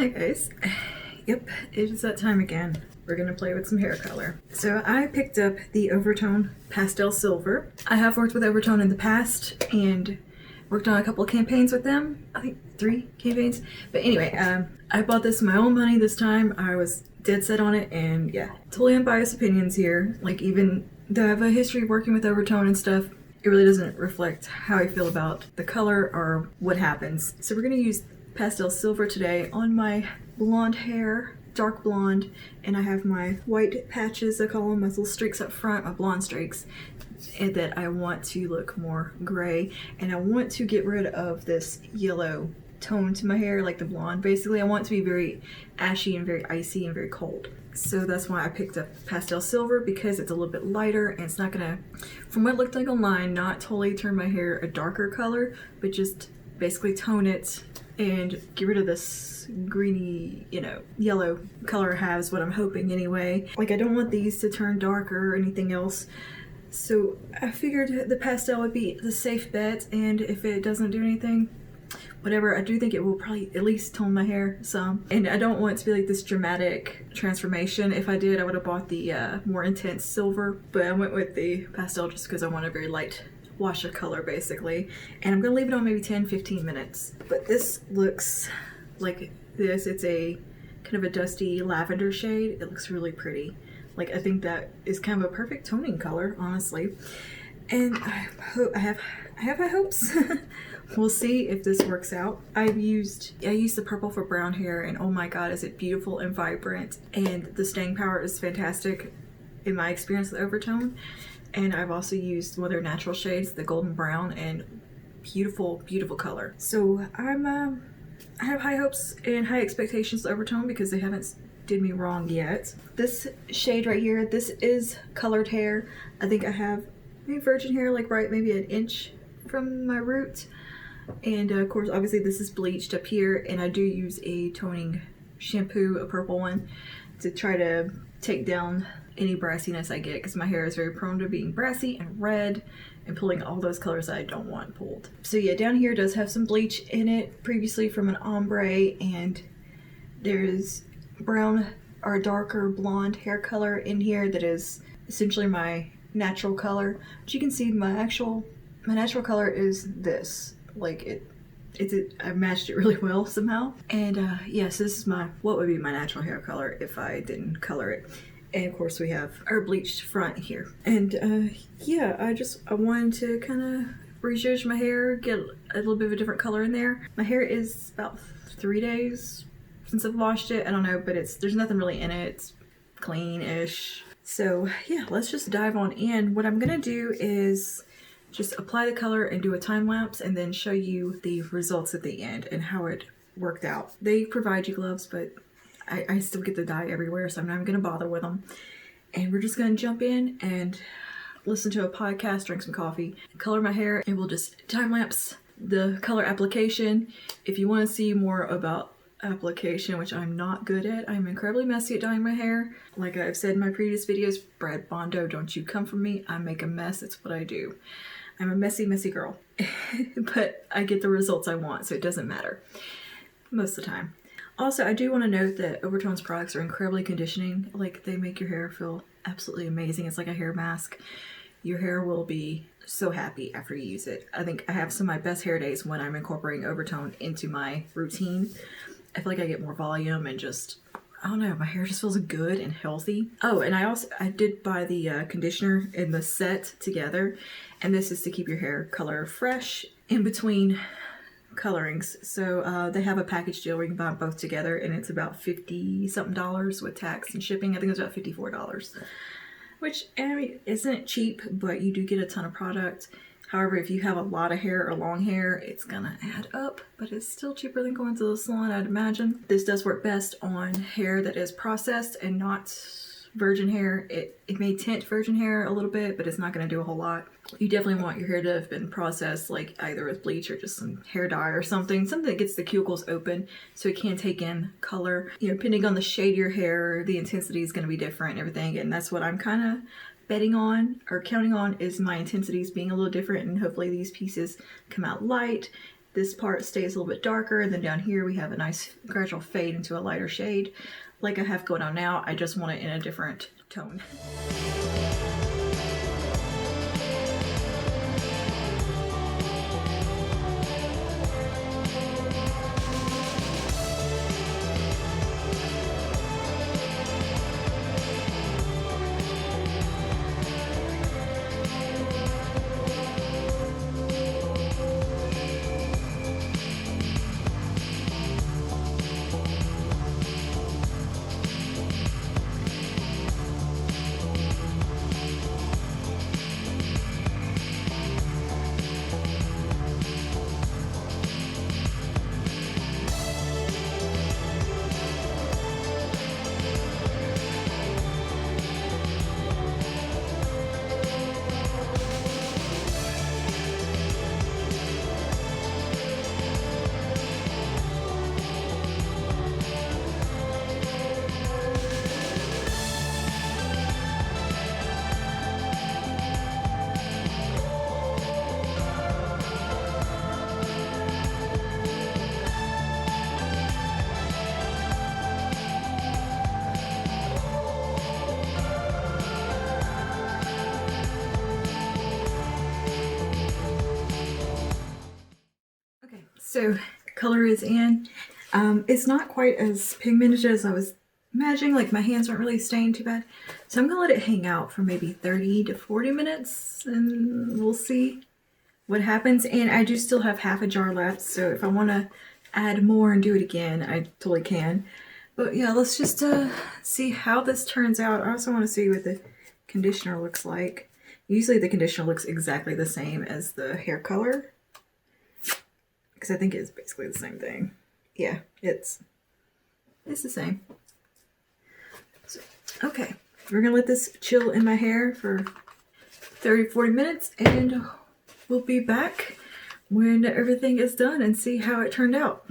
Hi guys. Yep, it is that time again. We're gonna play with some hair color. So I picked up the Overtone Pastel Silver. I have worked with Overtone in the past and worked on a couple of campaigns with them. I think 3 campaigns. But anyway, I bought this with my own money this time. I was dead set on it, and yeah, totally unbiased opinions here. Like, even though I have a history of working with Overtone and stuff, it really doesn't reflect how I feel about the color or what happens. So we're gonna use Pastel Silver today on my blonde hair, dark blonde, and I have my white patches, I call them, my little streaks up front, my blonde streaks, and that I want to look more gray, and I want to get rid of this yellow tone to my hair, like the blonde. Basically, I want it to be very ashy and very icy and very cold. So that's why I picked up Pastel Silver, because it's a little bit lighter and it's not gonna, from what it looked like online, not totally turn my hair a darker color, but just basically tone it and get rid of this greeny, yellow color it has, what I'm hoping anyway. Like, I don't want these to turn darker or anything else. So I figured the pastel would be the safe bet, and if it doesn't do anything, whatever. I do think it will probably at least tone my hair some. And I don't want it to be like this dramatic transformation. If I did, I would have bought the more intense silver, but I went with the pastel just because I want a very light wash of color basically. And I'm gonna leave it on maybe 10-15 minutes. But this looks like this. It's a kind of a dusty lavender shade. It looks really pretty. Like, I think that is kind of a perfect toning color, honestly. And I have high hopes. We'll see if this works out. I used the purple for brown hair, and oh my god, is it beautiful and vibrant, and the staying power is fantastic in my experience with Overtone. And I've also used one of their natural shades, the golden brown, and beautiful, beautiful color. So I have high hopes and high expectations of Overtone because they haven't did me wrong yet. This shade right here, this is colored hair. I think I have maybe virgin hair, like right maybe an inch from my root. And of course, obviously this is bleached up here, and I do use a toning shampoo, a purple one, to try to take down any brassiness I get, because my hair is very prone to being brassy and red and pulling all those colors that I don't want pulled. So yeah, down here does have some bleach in it previously from an ombre, and there's brown or darker blonde hair color in here that is essentially my natural color. But you can see my natural color is this. Like, I matched it really well somehow. And yes, this is what would be my natural hair color if I didn't color it. And of course we have our bleached front here. And yeah, I wanted to kind of rejudge my hair, get a little bit of a different color in there. My hair is about 3 days since I've washed it. I don't know, but there's nothing really in it. It's clean-ish. So yeah, let's just dive on in. What I'm gonna do is just apply the color and do a time lapse, and then show you the results at the end and how it worked out. They provide you gloves, but I still get the dye everywhere, so I'm not even gonna bother with them. And we're just gonna jump in and listen to a podcast, drink some coffee, color my hair, and we'll just time lapse the color application. If you want to see more about application, which I'm not good at, I'm incredibly messy at dyeing my hair. Like I've said in my previous videos, Brad Bondo, don't you come for me. I make a mess. It's what I do. I'm a messy, messy girl. But I get the results I want, so it doesn't matter most of the time. Also, I do want to note that Overtone's products are incredibly conditioning. Like, they make your hair feel absolutely amazing. It's like a hair mask. Your hair will be so happy after you use it. I think I have some of my best hair days when I'm incorporating Overtone into my routine. I feel like I get more volume and just, I don't know, my hair just feels good and healthy. Oh, and I did buy the conditioner in the set together, and this is to keep your hair color fresh in between colorings. So they have a package deal where you can buy them both together, and it's about $50-something with tax and shipping. I think it was about $54, which, I mean, isn't cheap, but you do get a ton of product. However, if you have a lot of hair or long hair, it's gonna add up, but it's still cheaper than going to the salon, I'd imagine. This does work best on hair that is processed and not virgin hair. It may tint virgin hair a little bit, but it's not gonna do a whole lot. You definitely want your hair to have been processed, like either with bleach or just some hair dye or something that gets the cuticles open so it can take in color. You know, depending on the shade of your hair, the intensity is gonna be different and everything, and that's what I'm kind of betting on or counting on, is my intensities being a little different, and hopefully these pieces come out light this part stays a little bit darker, and then down here we have a nice gradual fade into a lighter shade like I have going on now. I just want it in a different tone. So color is in. It's not quite as pigmented as I was imagining, like my hands aren't really stained too bad. So I'm gonna let it hang out for maybe 30 to 40 minutes and we'll see what happens. And I do still have half a jar left, so if I wanna add more and do it again, I totally can. But yeah, let's just see how this turns out. I also wanna see what the conditioner looks like. Usually the conditioner looks exactly the same as the hair color, because I think it's basically the same thing. Yeah, it's the same. So, okay, we're gonna let this chill in my hair for 30-40 minutes and we'll be back when everything is done and see how it turned out.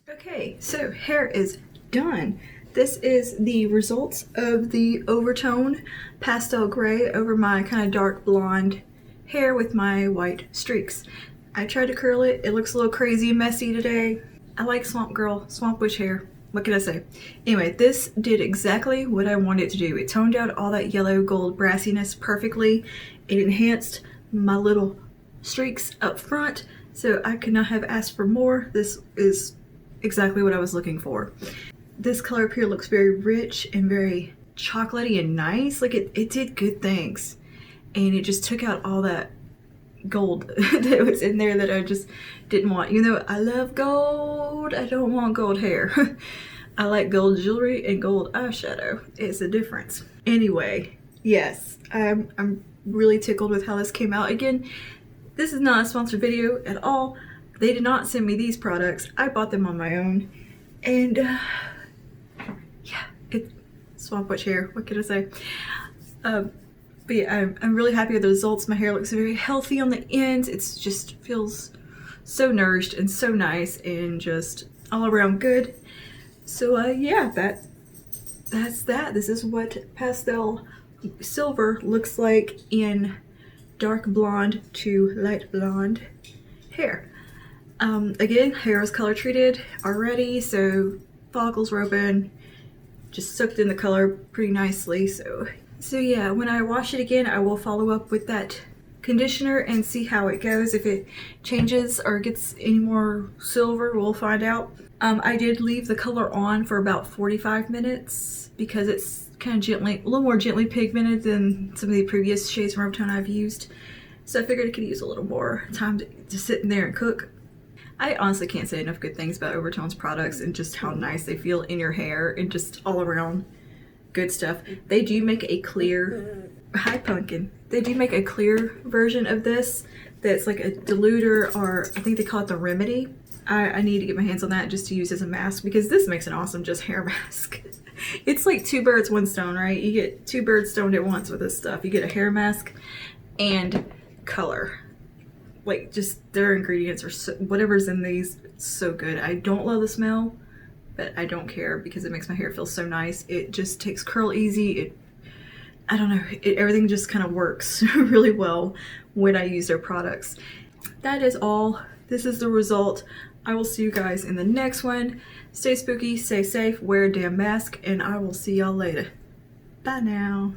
Okay, so hair is done. This is the results of the Overtone Pastel Gray over my kind of dark blonde hair with my white streaks. I tried to curl it. It looks a little crazy and messy today. I like Swamp Girl, Swamp Witch hair. What can I say? Anyway, this did exactly what I wanted it to do. It toned out all that yellow gold brassiness perfectly. It enhanced my little streaks up front, so I could not have asked for more. This is exactly what I was looking for. This color up here looks very rich and very chocolatey and nice. Like it did good things. And it just took out all that gold that was in there that I just didn't want. You know, I love gold. I don't want gold hair. I like gold jewelry and gold eyeshadow. It's a difference. Anyway, yes, I'm really tickled with how this came out. Again, this is not a sponsored video at all. They did not send me these products. I bought them on my own. And yeah, it's Swamp Witch hair. What can I say? But yeah, I'm really happy with the results. My hair looks very healthy on the ends. It's just feels so nourished and so nice and just all around good. So yeah, that's that. This is what pastel silver looks like in dark blonde to light blonde hair. Again, hair is color treated already, so follicles were open, just soaked in the color pretty nicely. So yeah, when I wash it again, I will follow up with that conditioner and see how it goes. If it changes or gets any more silver, we'll find out. I did leave the color on for about 45 minutes because it's kind of gently, a little more gently pigmented than some of the previous shades from Overtone I've used. So I figured it could use a little more time to sit in there and cook. I honestly can't say enough good things about Overtone's products and just how nice they feel in your hair and just all around good stuff. They do make a clear, hi Pumpkin, they do make a clear version of this that's like a diluter, or I think they call it the Remedy. I need to get my hands on that just to use as a mask because this makes an awesome just hair mask. It's like two birds, one stone, right? You get two birds stoned at once with this stuff. You get a hair mask and color. Like just their ingredients are so, whatever's in these, so good. I don't love the smell, but I don't care because it makes my hair feel so nice. It just takes curl easy. I don't know, everything just kind of works really well when I use their products. That is all this is the result. I will see you guys in the next one. Stay spooky, stay safe, wear a damn mask, and I will see y'all later. Bye now.